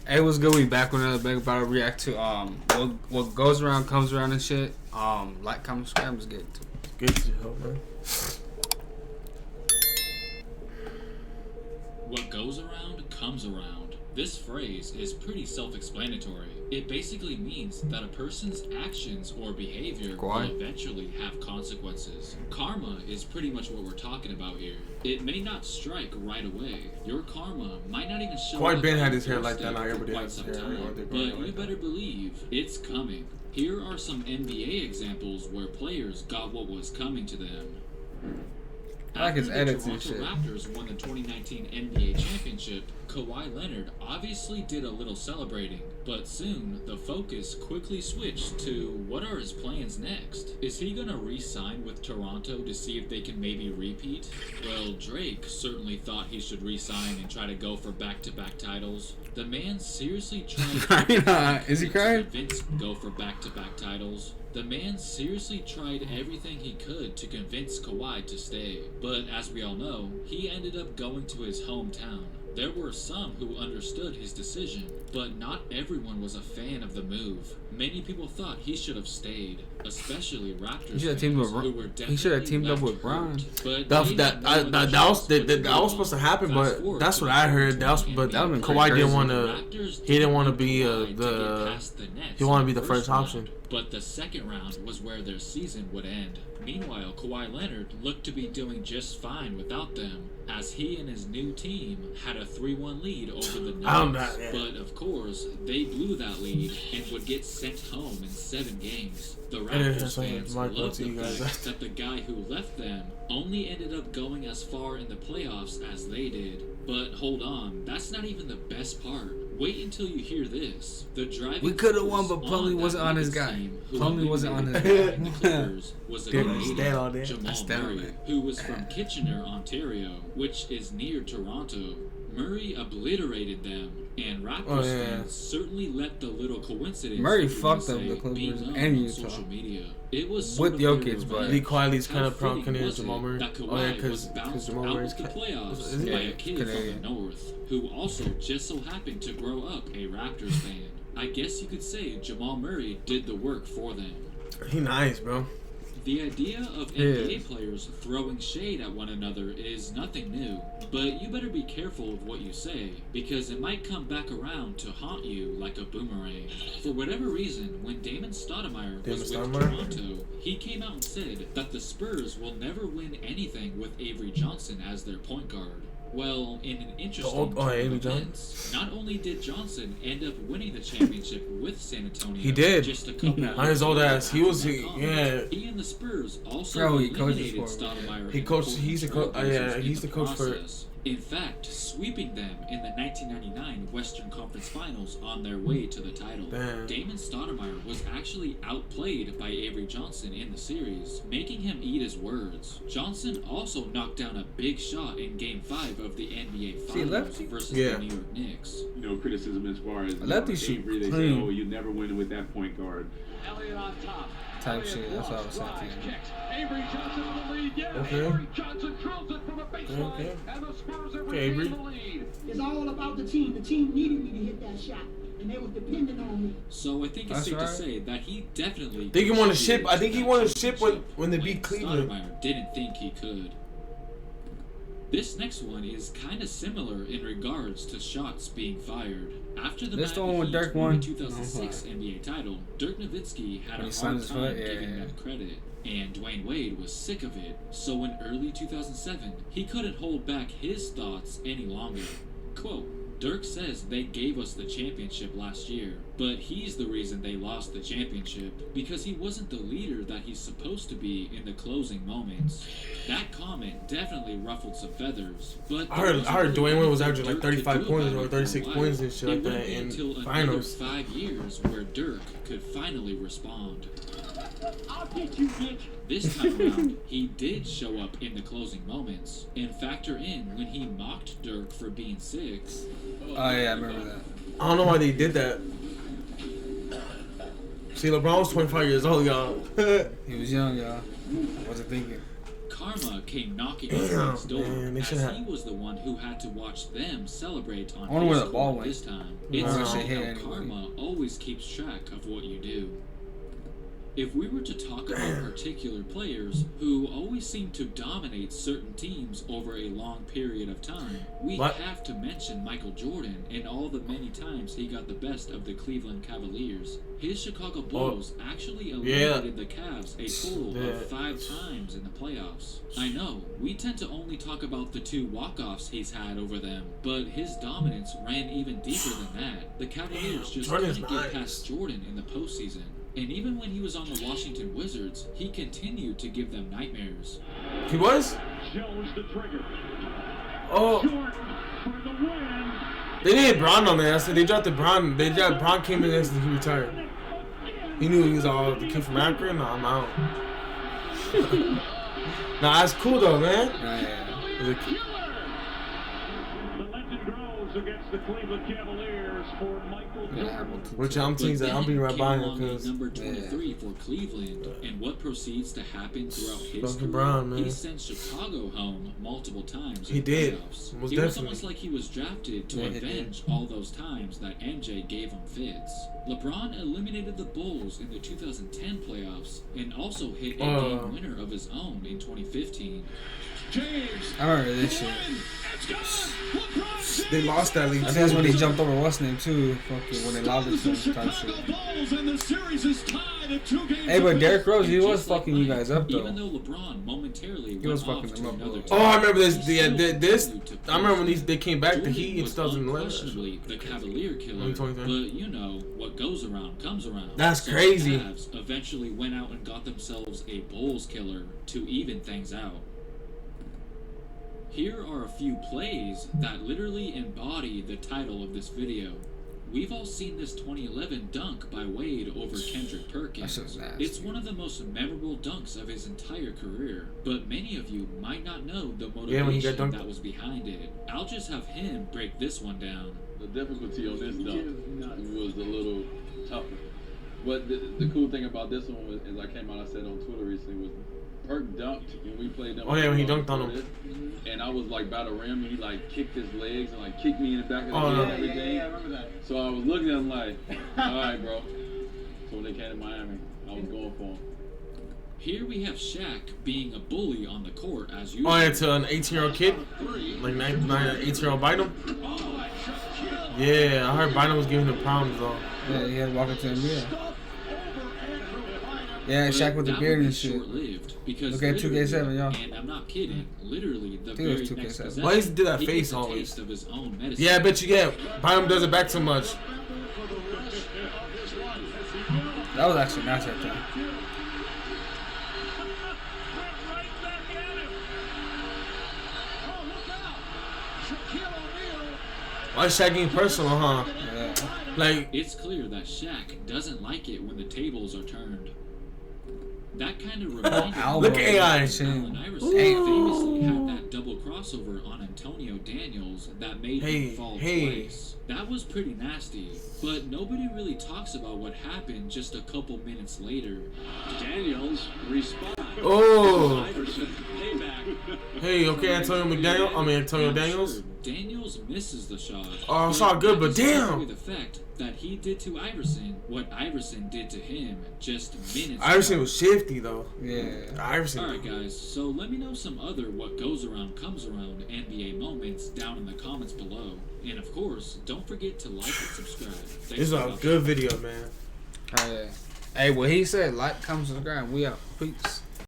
Hey, what's good? We back with another big about to react to what goes around comes around and shit. Like, comment, subscribe, let's get to it. Good to help, man. What goes around comes around. This phrase is pretty self-explanatory. It basically means that a person's actions or behavior will eventually have consequences. Karma is pretty much what we're talking about here. It may not strike right away. Your karma might not even show up. Ben had his hair like that, not everybody has his hair. But you better believe it's coming. Here are some NBA examples where players got what was coming to them. I like his edits and and shit. Raptors won the 2019 NBA championship, Kawhi Leonard obviously did a little celebrating, but soon the focus quickly switched to what are his plans next? Is he gonna re-sign with Toronto to see if they can maybe repeat? Well, Drake certainly thought he should re-sign and try to go for back-to-back titles. The man seriously tried Is he crying? Vince go for back-to-back titles. The man seriously tried everything he could to convince Kawhi to stay, but as we all know, he ended up going to his hometown. There were some who understood his decision, but not everyone was a fan of the move. Many people thought he should have stayed, especially Raptors fans who were he should have teamed up with Bron. But that was supposed to happen, but that's what I heard. But Kawhi didn't want to. He didn't want to be he wanted to be the first option. But the second round was where their season would end. Meanwhile, Kawhi Leonard looked to be doing just fine without them, as he and his new team had a 3-1 lead over the Nuggets. But of course, they blew that lead and would get sent home in 7 games. The Raptors fans loved the fact that the guy who left them only ended up going as far in the playoffs as they did. But hold on, that's not even the best part. Wait until you hear this. The driving We could have won, but Plumlee wasn't on his guy. Plumlee wasn't on his guy. Was a Canadian, Jamal Murray, who was from Kitchener, Ontario, which is near Toronto. Murray obliterated them, and Raptors fans certainly let the little coincidence Murray fucked up the Clippers and Utah. Social media. It was with Jokic, but Lee Quietly's kind of proud Canadian Jamal Murray. Because Jamal Murray's the playoffs by a kid from the north, who also just so happened to grow up a Raptors fan. I guess you could say Jamal Murray did the work for them. He nice, bro. The idea of NBA players throwing shade at one another is nothing new, but you better be careful of what you say, because it might come back around to haunt you like a boomerang. For whatever reason, when Damon Stoudemire was with Toronto, he came out and said that the Spurs will never win anything with Avery Johnson as their point guard. Well, in an interesting turn of events, not only did Johnson end up winning the championship with San Antonio, he did. Just a couple on his old ass. He was, He and the Spurs also eliminated Stoudemire. He's the coach for. In fact, sweeping them in the 1999 Western Conference Finals on their way to the title. Damon Stoudemire was actually outplayed by Avery Johnson in the series, making him eat his words. Johnson also knocked down a big shot in Game 5 of the NBA Finals versus the New York Knicks. No criticism as far as Avery, they say, oh, you never win with that point guard. Elliott on top. Type shit, that's what I was saying. Avery Johnson in the lead. Yeah, Avery Johnson drills it from a baseline, and the Spurs have regained the lead. It's all about the team. The team needed me to hit that shot, and they were dependent on me. So I think it's safe to say that he definitely. I think he won a ship when they beat Cleveland. Stoudemire didn't think he could. This next one is kind of similar in regards to shots being fired. After the Dirk won 2006 NBA title, Dirk Nowitzki had a hard time giving them credit, and Dwayne Wade was sick of it. So in early 2007, he couldn't hold back his thoughts any longer. Quote, Dirk says they gave us the championship last year, but he's the reason they lost the championship, because he wasn't the leader that he's supposed to be in the closing moments. That comment definitely ruffled some feathers, but I heard Dwayne Wade was averaging like 35 points or 36 points and shit like that in finals. 5 years where Dirk could finally respond. I'll get you, bitch. This time around, he did show up in the closing moments and factor in when he mocked Dirk for being sick. Oh yeah, I remember that. I don't know why they did that. See, LeBron was 25 years old, y'all. He was young, y'all. I wasn't thinking. karma came knocking on his door, man, as he was the one who had to watch them celebrate on I wonder where his the ball court went. this time. No. It's Wow. funny how Anyway. karma always keeps track of what you do. If we were to talk about particular players who always seem to dominate certain teams over a long period of time, we have to mention Michael Jordan and all the many times he got the best of the Cleveland Cavaliers. His Chicago Bulls actually eliminated the Cavs a total of 5 times in the playoffs. I know, we tend to only talk about the 2 walk-offs he's had over them, but his dominance ran even deeper than that. The Cavaliers just couldn't get past Jordan in the postseason. And even when he was on the Washington Wizards, he continued to give them nightmares. He was? Jones the trigger. Oh. Jordan for the win. They did Bron on there. I said they dropped the Bron. They dropped Bron came in and he retired. He knew he was all the kid from Akron. Nah, I'm out. Nah, that's cool though, man. The legend grows against the Cleveland Cavaliers for Michael Jordan. Which I'm teams that I'm being right by him because number 23 for Cleveland, and what proceeds to happen throughout his career, Brown, man. he sent Chicago home multiple times. He in the did. playoffs. Most It was definitely. almost like he was drafted to avenge all those times that MJ gave him fits. LeBron eliminated the Bulls in the 2010 playoffs and also hit a game winner of his own in 2015. James. I remember this shit. they lost that league. I think that's when they jumped over what's name too. Fucking when they lobbed it to him type shit. Hey, but Derrick Rose, he was fucking you guys up though. Even though LeBron momentarily He was went fucking off them to up, another bro. Oh, I remember this. he Yeah, still this. continued to I remember when play. they came back to Jordan Heat in was 2011. unquestionably the Cavalier killer, 2023. but you know what goes around comes around. That's So crazy. The Cavs eventually went out and got themselves a Bulls killer to even things out. Here are a few plays that literally embody the title of this video. We've all seen this 2011 dunk by Wade over Kendrick Perkins. That shit's nasty. It's one of the most memorable dunks of his entire career, but many of you might not know the when he got motivation dunked. that was behind it. I'll just have him break this one down. The difficulty on this dunk was a little tougher. But the cool thing about this one was, as I came out, I said on Twitter recently, was Perk dunked and we played them. Oh, yeah, when he dunked on him. And I was like by the rim and he like kicked his legs and like kicked me in the back of the head and everything. I remember that. So I was looking at him like, alright bro. So when they came to Miami, I was going for him. Here we have Shaq being a bully on the court as usual. Oh, yeah, to an 18-year-old kid? Like 18-year-old Bynum? Yeah, I heard Bynum was giving him problems though. Yeah, he had to walk into the NBA. Yeah, Shaq with the That beard would be and shit. short-lived, because Look at 2K7, y'all. and I'm not kidding, literally the I think it was very 2K7. next possession, Why does he do that he face gets a always? taste of his own medicine. Yeah, I bet you get. Bynum does it back too much. That was actually nice right there. Why is Shaq getting personal, huh? Yeah. Like, It's clear that Shaq doesn't like it when the tables are turned. That kind of reminded me Alvin. Look at AI. of Allen Iverson Ooh. famously had that double crossover on Antonio Daniels that made him fall twice. That was pretty nasty, but nobody really talks about what happened just a couple minutes later. Daniels responds. oh. Iverson payback. Hey, okay, Antonio Daniels. Sure, Daniels misses the shot. Oh, it's all good, but damn. The fact that he did to Iverson what Iverson did to him just minutes Iverson ago. was shifty, though. Yeah. Iverson. Alright guys, so let me know some other what goes around comes around NBA moments down in the comments below. And of course, don't forget to like and subscribe. Thanks This is for a watching. good video, man. Oh, yeah. Hey, what he said, like, comment, subscribe. We out. Peace.